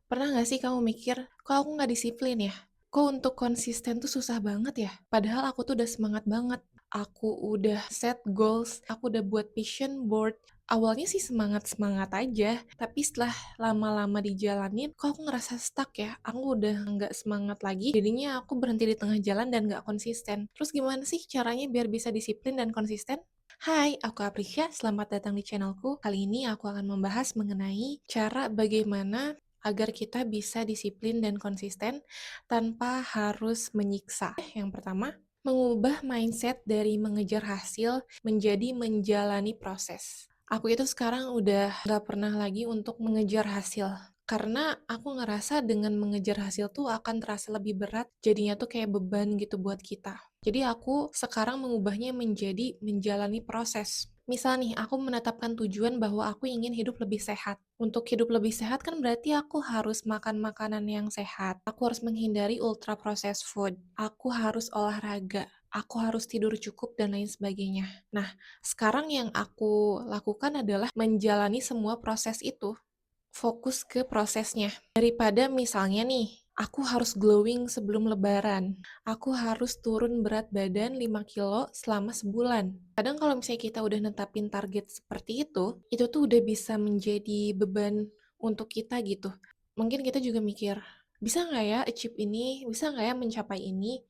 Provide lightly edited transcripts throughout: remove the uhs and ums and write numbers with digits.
Pernah nggak sih kamu mikir, "Kok aku nggak disiplin ya? Kok untuk konsisten tuh susah banget ya?" Padahal aku tuh udah semangat banget. Aku udah set goals, aku udah buat vision board. Awalnya sih semangat-semangat aja, tapi setelah lama-lama dijalanin, kok aku ngerasa stuck ya? Aku udah nggak semangat lagi, jadinya aku berhenti di tengah jalan dan nggak konsisten. Terus gimana sih caranya biar bisa disiplin dan konsisten? Hai, aku Aprisya. Selamat datang di channelku. Kali ini aku akan membahas mengenai cara bagaimana agar kita bisa disiplin dan konsisten tanpa harus menyiksa. Yang pertama, mengubah mindset dari mengejar hasil menjadi menjalani proses. Aku itu sekarang udah gak pernah lagi untuk mengejar hasil. Karena aku ngerasa dengan mengejar hasil tuh akan terasa lebih berat, jadinya tuh kayak beban gitu buat kita. Jadi aku sekarang mengubahnya menjadi menjalani proses. Misal nih, aku menetapkan tujuan bahwa aku ingin hidup lebih sehat. Untuk hidup lebih sehat kan berarti aku harus makan makanan yang sehat. Aku harus menghindari ultra processed food. Aku harus olahraga. Aku harus tidur cukup dan lain sebagainya. Nah, sekarang yang aku lakukan adalah menjalani semua proses itu. Fokus ke prosesnya. Daripada misalnya nih, aku harus glowing sebelum lebaran. Aku harus turun berat badan 5 kilo selama sebulan. Kadang kalau misalnya kita udah netapin target seperti itu tuh udah bisa menjadi beban untuk kita gitu. Mungkin kita juga mikir, bisa nggak ya achieve ini? Bisa nggak ya mencapai ini?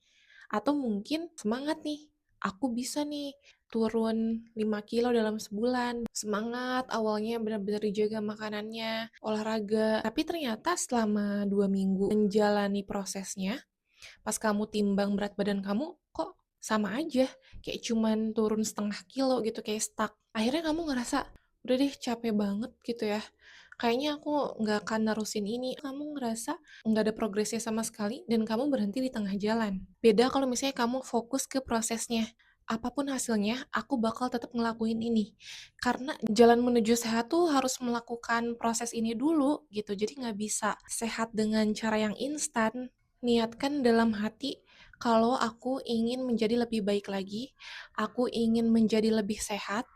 Atau mungkin semangat nih, aku bisa nih turun 5 kilo dalam sebulan. Semangat awalnya benar-benar dijaga makanannya, olahraga. Tapi ternyata selama 2 minggu menjalani prosesnya, pas kamu timbang berat badan kamu, kok sama aja. Kayak cuman turun setengah kilo gitu, kayak stuck. Akhirnya kamu ngerasa, udah deh capek banget gitu ya. Kayaknya aku nggak akan nerusin ini. Kamu ngerasa nggak ada progresnya sama sekali dan kamu berhenti di tengah jalan. Beda kalau misalnya kamu fokus ke prosesnya. Apapun hasilnya, aku bakal tetap ngelakuin ini. Karena jalan menuju sehat tuh harus melakukan proses ini dulu gitu. Jadi nggak bisa sehat dengan cara yang instan. Niatkan dalam hati kalau aku ingin menjadi lebih baik lagi, aku ingin menjadi lebih sehat,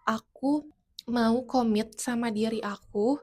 aku mau komit sama diri aku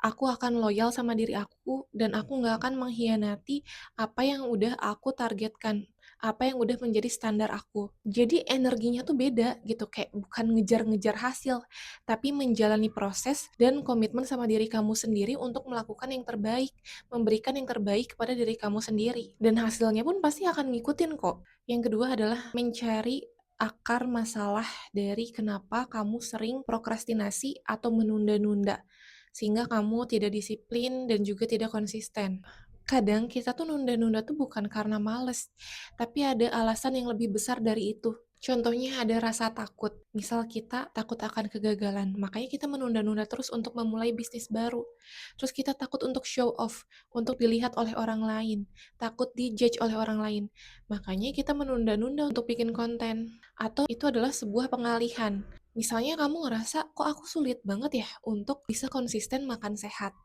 akan loyal sama diri aku, dan aku nggak akan mengkhianati apa yang udah aku targetkan, apa yang udah menjadi standar aku. Jadi energinya tuh beda gitu, kayak bukan ngejar-ngejar hasil, tapi menjalani proses dan komitmen sama diri kamu sendiri untuk melakukan yang terbaik, memberikan yang terbaik kepada diri kamu sendiri. Dan hasilnya pun pasti akan ngikutin kok. Yang kedua adalah mencari akar masalah dari kenapa kamu sering prokrastinasi atau menunda-nunda sehingga kamu tidak disiplin dan juga tidak konsisten. Kadang kita tuh nunda-nunda tuh bukan karena males, tapi ada alasan yang lebih besar dari itu. Contohnya ada rasa takut. Misal kita takut akan kegagalan, makanya kita menunda-nunda terus untuk memulai bisnis baru. Terus kita takut untuk show off, untuk dilihat oleh orang lain, takut dijudge oleh orang lain. Makanya kita menunda-nunda untuk bikin konten. Atau itu adalah sebuah pengalihan. Misalnya kamu ngerasa, kok aku sulit banget ya untuk bisa konsisten makan sehat.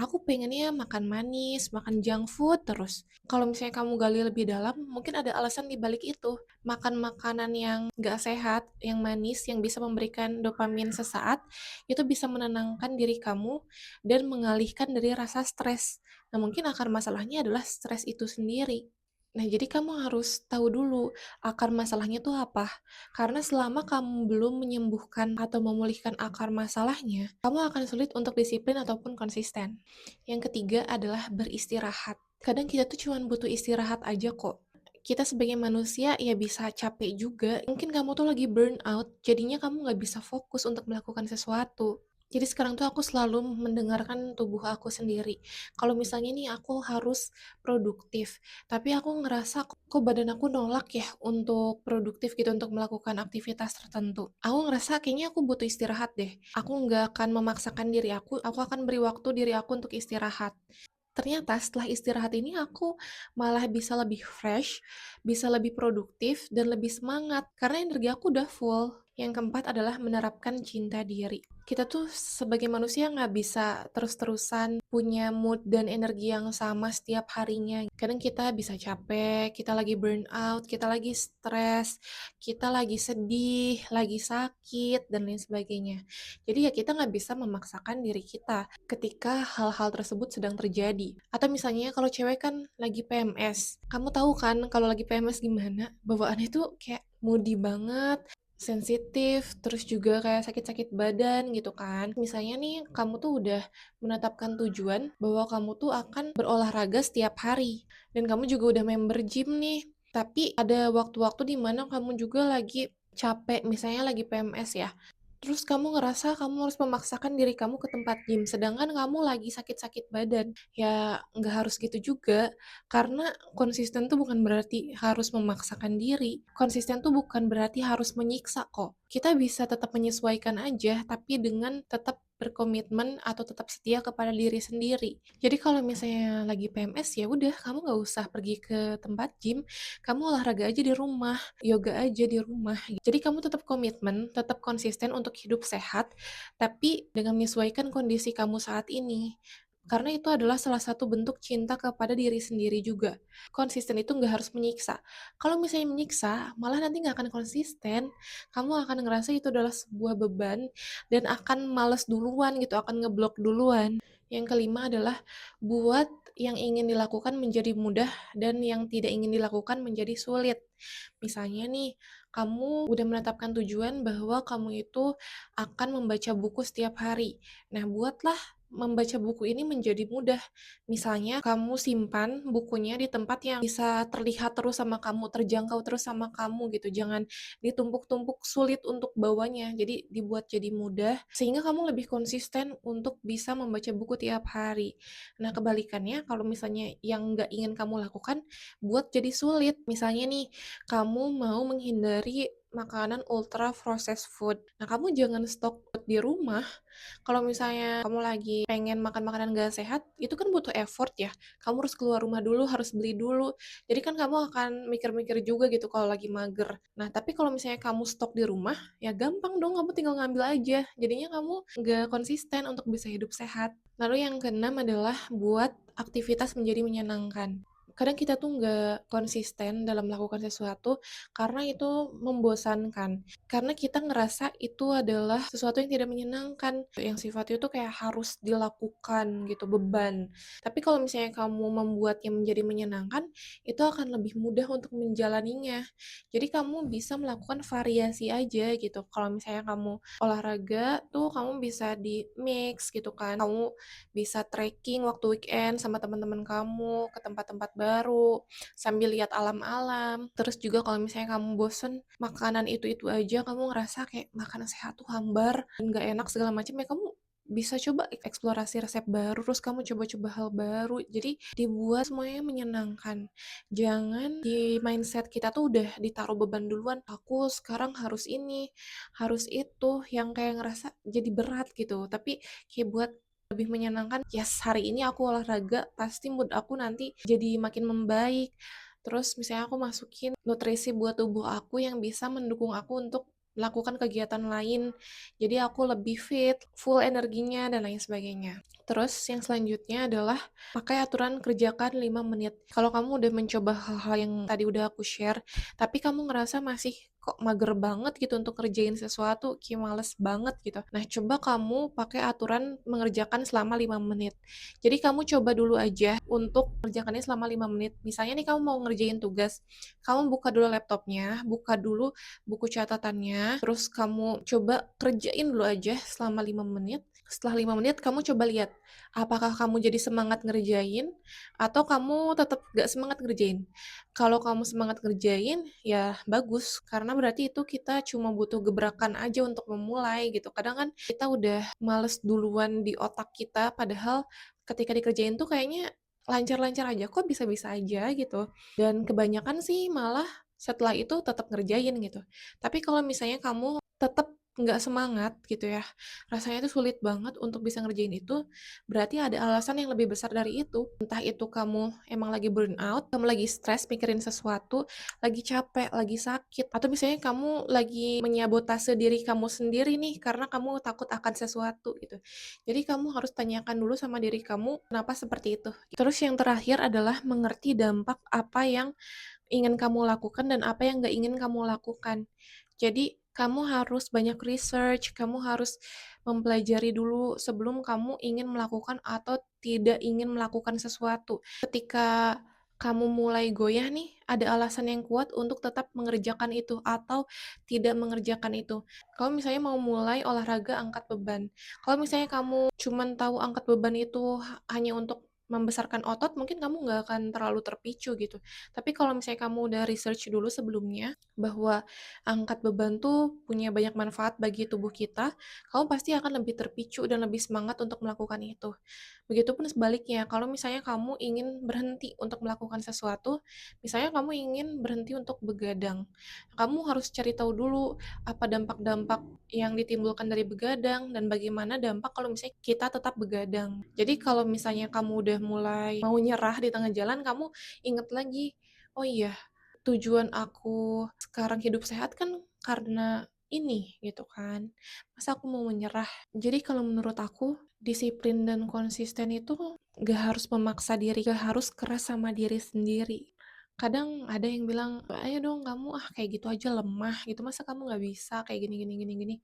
Aku pengennya makan manis, makan junk food terus. Kalau misalnya kamu gali lebih dalam, mungkin ada alasan di balik itu. Makan makanan yang gak sehat, yang manis, yang bisa memberikan dopamin sesaat, itu bisa menenangkan diri kamu dan mengalihkan dari rasa stres. Nah, mungkin akar masalahnya adalah stres itu sendiri. Nah, jadi kamu harus tahu dulu akar masalahnya tuh apa. Karena selama kamu belum menyembuhkan atau memulihkan akar masalahnya, kamu akan sulit untuk disiplin ataupun konsisten. Yang ketiga adalah beristirahat. Kadang kita tuh cuma butuh istirahat aja kok. Kita sebagai manusia ya bisa capek juga. Mungkin kamu tuh lagi burn out, jadinya kamu nggak bisa fokus untuk melakukan sesuatu. Jadi sekarang tuh aku selalu mendengarkan tubuh aku sendiri. Kalau misalnya nih aku harus produktif, tapi aku ngerasa kok badan aku nolak ya untuk produktif gitu, untuk melakukan aktivitas tertentu. Aku ngerasa kayaknya aku butuh istirahat deh. Aku nggak akan memaksakan diri aku akan beri waktu diri aku untuk istirahat. Ternyata setelah istirahat ini aku malah bisa lebih fresh, bisa lebih produktif, dan lebih semangat karena energi aku udah full. Yang keempat adalah menerapkan cinta diri. Kita tuh sebagai manusia nggak bisa terus-terusan punya mood dan energi yang sama setiap harinya. Kadang kita bisa capek, kita lagi burn out, kita lagi stres, kita lagi sedih, lagi sakit, dan lain sebagainya. Jadi ya kita nggak bisa memaksakan diri kita ketika hal-hal tersebut sedang terjadi. Atau misalnya kalau cewek kan lagi PMS, kamu tahu kan kalau lagi PMS gimana? Bawaannya tuh kayak moody banget, sensitif, terus juga kayak sakit-sakit badan gitu kan. Misalnya nih, kamu tuh udah menetapkan tujuan bahwa kamu tuh akan berolahraga setiap hari, dan kamu juga udah member gym nih. Tapi ada waktu-waktu di mana kamu juga lagi capek, misalnya lagi PMS ya. Terus kamu ngerasa kamu harus memaksakan diri kamu ke tempat gym, sedangkan kamu lagi sakit-sakit badan. Ya, nggak harus gitu juga, karena konsisten tuh bukan berarti harus memaksakan diri. Konsisten tuh bukan berarti harus menyiksa kok. Kita bisa tetap menyesuaikan aja, tapi dengan tetap berkomitmen atau tetap setia kepada diri sendiri. Jadi kalau misalnya lagi PMS, ya udah kamu nggak usah pergi ke tempat gym, kamu olahraga aja di rumah, yoga aja di rumah. Jadi kamu tetap komitmen, tetap konsisten untuk hidup sehat, tapi dengan menyesuaikan kondisi kamu saat ini. Karena itu adalah salah satu bentuk cinta kepada diri sendiri juga. Konsisten itu nggak harus menyiksa. Kalau misalnya menyiksa, malah nanti nggak akan konsisten. Kamu akan ngerasa itu adalah sebuah beban dan akan males duluan gitu, akan ngeblok duluan. Yang kelima adalah buat yang ingin dilakukan menjadi mudah dan yang tidak ingin dilakukan menjadi sulit. Misalnya nih, kamu udah menetapkan tujuan bahwa kamu itu akan membaca buku setiap hari. Nah, buatlah membaca buku ini menjadi mudah. Misalnya, kamu simpan bukunya di tempat yang bisa terlihat terus sama kamu, terjangkau terus sama kamu gitu. Jangan ditumpuk-tumpuk sulit untuk bawanya. Jadi dibuat jadi mudah sehingga kamu lebih konsisten untuk bisa membaca buku tiap hari. Nah, kebalikannya kalau misalnya yang nggak ingin kamu lakukan, buat jadi sulit. Misalnya nih, kamu mau menghindari makanan ultra processed food. Nah, kamu jangan stok di rumah. Kalau misalnya kamu lagi pengen makan makanan gak sehat, itu kan butuh effort ya. Kamu harus keluar rumah dulu, harus beli dulu. Jadi kan kamu akan mikir-mikir juga gitu kalau lagi mager. Nah, tapi kalau misalnya kamu stok di rumah, ya gampang dong, kamu tinggal ngambil aja. Jadinya kamu gak konsisten untuk bisa hidup sehat. Lalu yang keenam adalah buat aktivitas menjadi menyenangkan. Kadang kita tuh nggak konsisten dalam melakukan sesuatu karena itu membosankan. Karena kita ngerasa itu adalah sesuatu yang tidak menyenangkan, yang sifatnya itu kayak harus dilakukan gitu, beban. Tapi kalau misalnya kamu membuatnya menjadi menyenangkan, itu akan lebih mudah untuk menjalaninya. Jadi kamu bisa melakukan variasi aja gitu. Kalau misalnya kamu olahraga tuh kamu bisa di mix gitu kan. Kamu bisa trekking waktu weekend sama teman-teman kamu ke tempat-tempat baru sambil lihat alam-alam. Terus juga kalau misalnya kamu bosen makanan itu-itu aja, kamu ngerasa kayak makanan sehat tuh hambar dan gak enak segala macam, ya kamu bisa coba eksplorasi resep baru, terus kamu coba-coba hal baru. Jadi dibuat semuanya menyenangkan. Jangan di mindset kita tuh udah ditaruh beban duluan. Aku sekarang harus ini, harus itu, yang kayak ngerasa jadi berat gitu. Tapi kayak buat lebih menyenangkan, yes hari ini aku olahraga, pasti mood aku nanti jadi makin membaik. Terus misalnya aku masukin nutrisi buat tubuh aku yang bisa mendukung aku untuk melakukan kegiatan lain. Jadi aku lebih fit, full energinya, dan lain sebagainya. Terus yang selanjutnya adalah pakai aturan kerjakan 5 menit. Kalau kamu udah mencoba hal-hal yang tadi udah aku share, tapi kamu ngerasa masih kok mager banget gitu untuk ngerjain sesuatu, kayak males banget gitu. Nah, coba kamu pakai aturan mengerjakan selama 5 menit. Jadi kamu coba dulu aja untuk mengerjakannya selama 5 menit. Misalnya nih kamu mau ngerjain tugas, kamu buka dulu laptopnya, buka dulu buku catatannya, terus kamu coba kerjain dulu aja selama 5 menit. Setelah 5 menit kamu coba lihat, apakah kamu jadi semangat ngerjain atau kamu tetap gak semangat ngerjain. Kalau kamu semangat ngerjain, ya bagus, karena berarti itu kita cuma butuh gebrakan aja untuk memulai gitu. Kadang kan kita udah males duluan di otak kita, padahal ketika dikerjain tuh kayaknya lancar-lancar aja, kok bisa-bisa aja gitu. Dan kebanyakan sih malah setelah itu tetap ngerjain gitu. Tapi kalau misalnya kamu tetap nggak semangat gitu ya, rasanya itu sulit banget untuk bisa ngerjain itu, berarti ada alasan yang lebih besar dari itu. Entah itu kamu emang lagi burnout, kamu lagi stres mikirin sesuatu, lagi capek, lagi sakit, atau misalnya kamu lagi menyabotase diri kamu sendiri nih karena kamu takut akan sesuatu gitu. Jadi kamu harus tanyakan dulu sama diri kamu kenapa seperti itu. Terus yang terakhir adalah mengerti dampak apa yang ingin kamu lakukan dan apa yang nggak ingin kamu lakukan. Jadi, kamu harus banyak research, kamu harus mempelajari dulu sebelum kamu ingin melakukan atau tidak ingin melakukan sesuatu. Ketika kamu mulai goyah nih, ada alasan yang kuat untuk tetap mengerjakan itu atau tidak mengerjakan itu. Kalau misalnya mau mulai olahraga angkat beban, kalau misalnya kamu cuman tahu angkat beban itu hanya untuk membesarkan otot, mungkin kamu nggak akan terlalu terpicu gitu. Tapi kalau misalnya kamu udah research dulu sebelumnya, bahwa angkat beban tuh punya banyak manfaat bagi tubuh kita, kamu pasti akan lebih terpicu dan lebih semangat untuk melakukan itu. Begitupun sebaliknya, kalau misalnya kamu ingin berhenti untuk melakukan sesuatu, misalnya kamu ingin berhenti untuk begadang, kamu harus cari tahu dulu apa dampak-dampak yang ditimbulkan dari begadang dan bagaimana dampak kalau misalnya kita tetap begadang. Jadi kalau misalnya kamu udah mulai mau nyerah di tengah jalan, kamu inget lagi, oh iya, tujuan aku sekarang hidup sehat kan karena ini gitu kan. Masa aku mau menyerah? Jadi kalau menurut aku, disiplin dan konsisten itu gak harus memaksa diri, gak harus keras sama diri sendiri. Kadang ada yang bilang, ayo dong kamu kayak gitu aja lemah gitu, masa kamu nggak bisa kayak gini gini gini gini.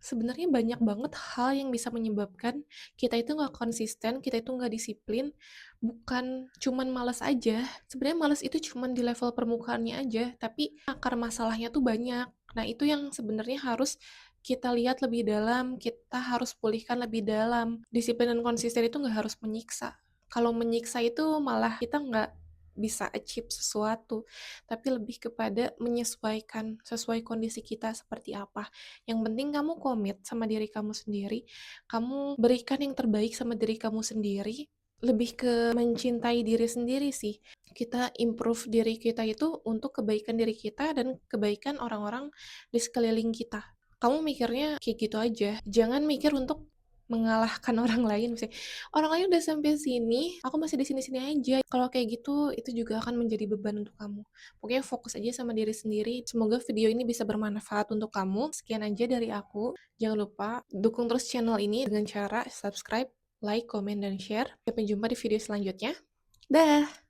Sebenarnya banyak banget hal yang bisa menyebabkan kita itu nggak konsisten, kita itu nggak disiplin, bukan cuman malas aja. Sebenarnya malas itu cuman di level permukaannya aja, tapi akar masalahnya tuh banyak. Nah itu yang sebenarnya harus kita lihat lebih dalam, kita harus pulihkan lebih dalam. Disiplin dan konsisten itu nggak harus menyiksa. Kalau menyiksa itu malah kita nggak bisa achieve sesuatu, tapi lebih kepada menyesuaikan sesuai kondisi kita seperti apa. Yang penting kamu komit sama diri kamu sendiri, kamu berikan yang terbaik sama diri kamu sendiri, lebih ke mencintai diri sendiri sih. Kita improve diri kita itu untuk kebaikan diri kita dan kebaikan orang-orang di sekeliling kita. Kamu mikirnya kayak gitu aja, jangan mikir untuk mengalahkan orang lain, misalnya, "Orang lain udah sampai sini, aku masih di sini-sini aja." Kalau kayak gitu, itu juga akan menjadi beban untuk kamu. Pokoknya fokus aja sama diri sendiri. Semoga video ini bisa bermanfaat untuk kamu. Sekian aja dari aku. Jangan lupa dukung terus channel ini dengan cara subscribe, like, komen, dan share. Sampai jumpa di video selanjutnya. Dah.